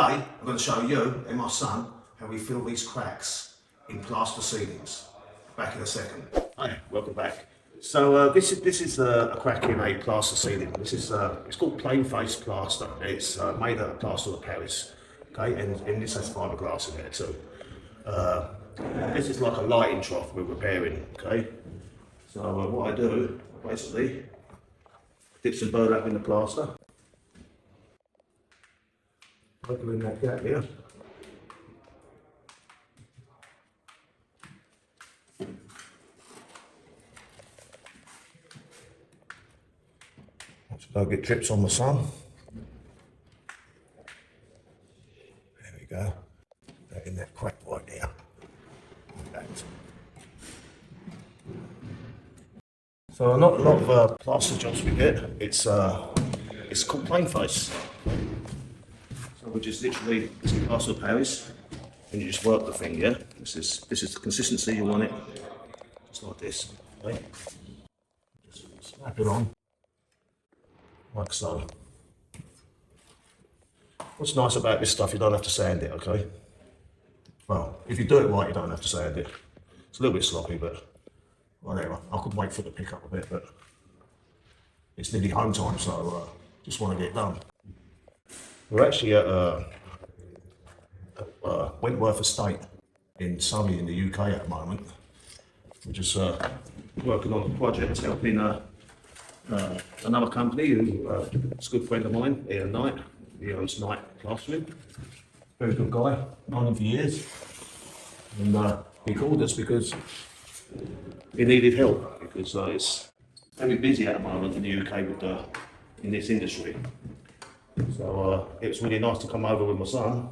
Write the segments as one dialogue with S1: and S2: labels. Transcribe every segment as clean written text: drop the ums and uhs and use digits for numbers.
S1: today I'm going to show you and my son how we fill these cracks in plaster ceilings. Back in a second. Hi, welcome back. So this is a crack in a plaster ceiling. This is it's called plain face plaster. It's made out of Plaster of Paris. Okay, and this has fiberglass in there too. This is like a lighting trough we're repairing. Okay, so what I do basically dip some burlap in the plaster. Open that gap here. Don't get drips on the sun. There we go. That in that crack right there. So not a lot of plaster jobs we get. It's called plain face. So we just literally, it's Plaster of Paris, and you just work the thing, yeah? This is the consistency you want it, just like this, okay? Just snap it on, like so. What's nice about this stuff, you don't have to sand it, okay? Well, if you do it right, you don't have to sand it. It's a little bit sloppy, but whatever. I could wait for it to pick up a bit, but it's nearly home time, so just want to get it done. We're actually at Wentworth Estate in Surrey in the UK at the moment. We're just working on a project helping another company who is a good friend of mine, Ian Knight. He owns Knight Plastering. Very good guy, known him for years. And he called us because he needed help because it's very busy at the moment in the UK with in this industry. So it was really nice to come over with my son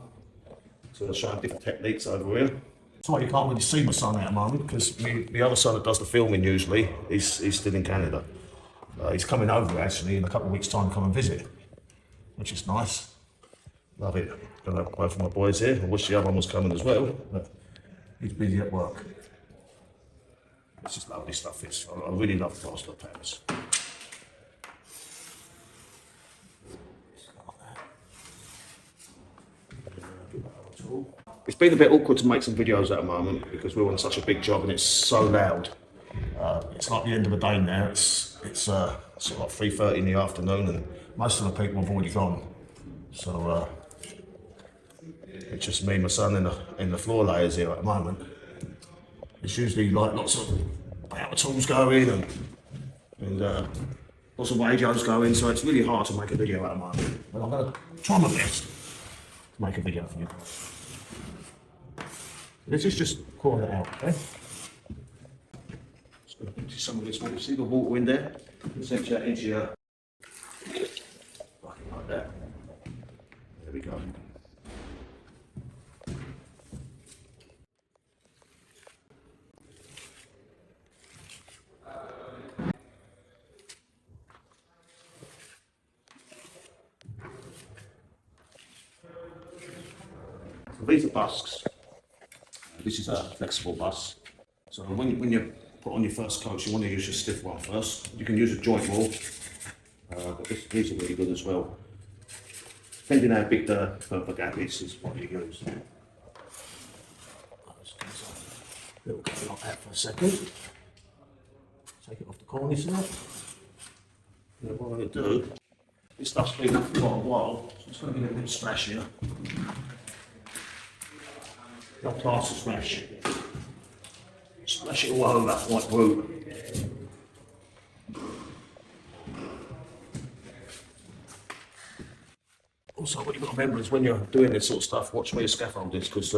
S1: to show him different techniques over here. That's why you can't really see my son at the moment because the other son that does the filming usually, he's still in Canada. He's coming over actually in a couple of weeks' time to come and visit, which is nice. Love it. Got both of my boys here. I wish the other one was coming as well, but he's busy at work. It's just lovely stuff. I really love Plaster of Paris. It's been a bit awkward to make some videos at the moment because we're on such a big job and it's so loud. It's like the end of the day now. It's sort of like 3:30 in the afternoon and most of the people have already gone. So it's just me and my son in the floor layers here at the moment. It's usually like lots of power tools going and lots of radios going, so it's really hard to make a video at the moment. But I'm going to try my best to make a video for you. This is just pouring it out, okay? Just going to empty some of this water. See the water in there? Just empty that into your bucket like that. There we go. So these are busks. This is a flexible bus. So when you put on your first coat, you want to use your stiff one first. You can use a joint wall, but these are really good as well. Depending how big the gap is what you use. Little go like that for a second. Take it off the cornice now. Now what I'm going to do, this stuff's been up for quite a while, so it's going to be a little splash here. Not plaster splash. Splash it all over like glue. Also, what you've got to remember is when you're doing this sort of stuff, watch where your scaffold is, because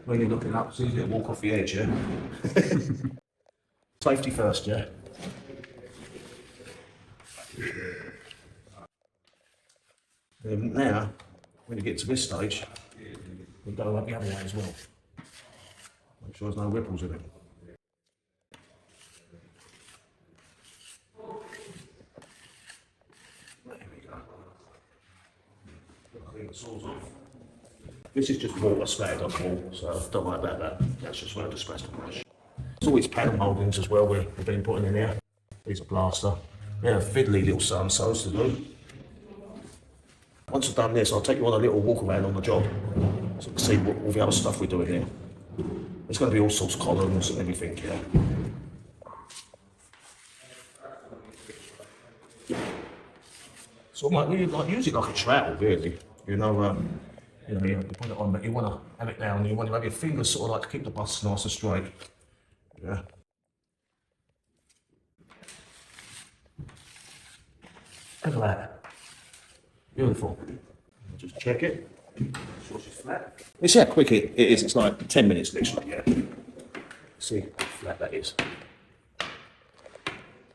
S1: when you're looking up, it's easy to walk off the edge, yeah? Safety first, yeah? And now, when you get to this stage, we'll go up the other way as well. Make sure there's no ripples in it. There we go. I think the saw's off. This is just water spattered on the wall, so don't worry about that. That's just where I dispersed the brush. It's always panel mouldings as well we've been putting in here. These are plaster. They're fiddly little sun sows to do. Once I've done this, I'll take you on a little walk around on the job, so you can see what, all the other stuff we're doing here. There's going to be all sorts of columns and everything here. So like, you like use it like a trowel, really. You know, you put it on, but you want to have it down. You want to have your fingers sort of like to keep the bust nice and straight. Yeah. Look at that. Beautiful. Just check it. Sure she's flat. You see how quick it is? It's like 10 minutes literally, yeah. See how flat that is.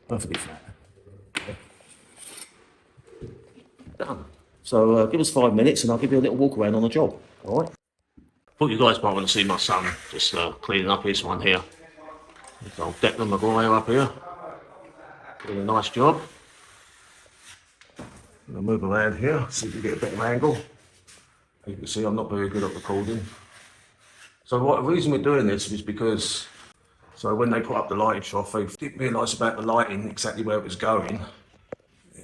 S1: Perfectly flat. Okay. Done. So give us 5 minutes and I'll give you a little walk around on the job, alright? Thought you guys might want to see my son just cleaning up his one here. Old Declan Maguire up here. Doing a nice job. I'll move around here, see if we get a better angle. As you can see, I'm not very good at recording. So the reason we're doing this is because, so when they put up the lighting trough, they didn't realise about the lighting, exactly where it was going.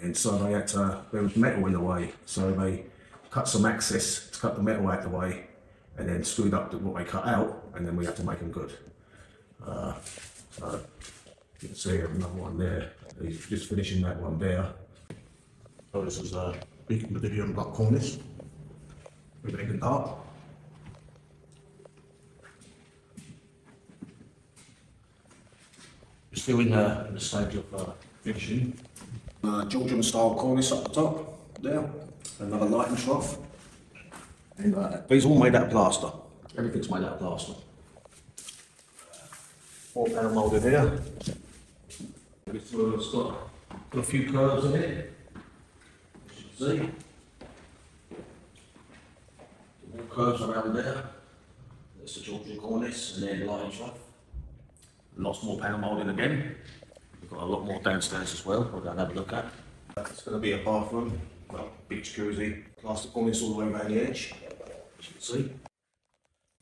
S1: And so they had to, there was metal in the way. So they cut some access to cut the metal out of the way and then screwed up what they cut out, and then we had to make them good. So you can see another one there. He's just finishing that one there. So this is a big Bolivian block cornice. We're making it up. We're still in the stage of finishing. Georgian style cornice up the top there. Another lighting trough. And these are all made out of plaster. Everything's made out of plaster. 4-panel moulded here. It's got a few curves in it. See? More curves around there. There's the Georgian cornice and then the lighting trough. Lots more panel moulding again. We've got a lot more downstairs as well. We'll go and have a look at. It's going to be a bathroom. Well, big jacuzzi. Plaster cornice all the way around the edge, as you can see.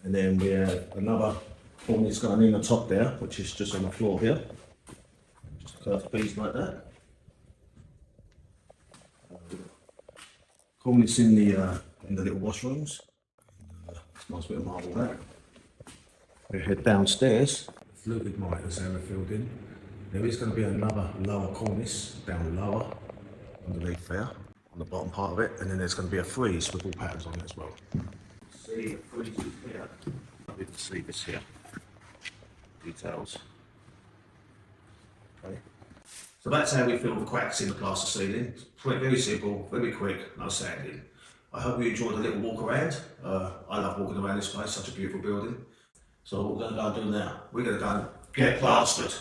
S1: And then we have another cornice going in the top there, which is just on the floor here. Just a curved piece like that. Cornice in the little washrooms. Nice bit of marble there. We head downstairs. Fluted miters there are filled in. There is going to be another lower cornice down lower underneath there on the bottom part of it, and then there's going to be a frieze with all patterns on it as well. See the frieze is here. You can see this here. Details. Okay. So that's how we fill the cracks in the plaster ceiling. Very simple, very quick, no sanding. I hope you enjoyed a little walk around. I love walking around this place, such a beautiful building. So what we're going to go and do now, we're going to go and get plastered.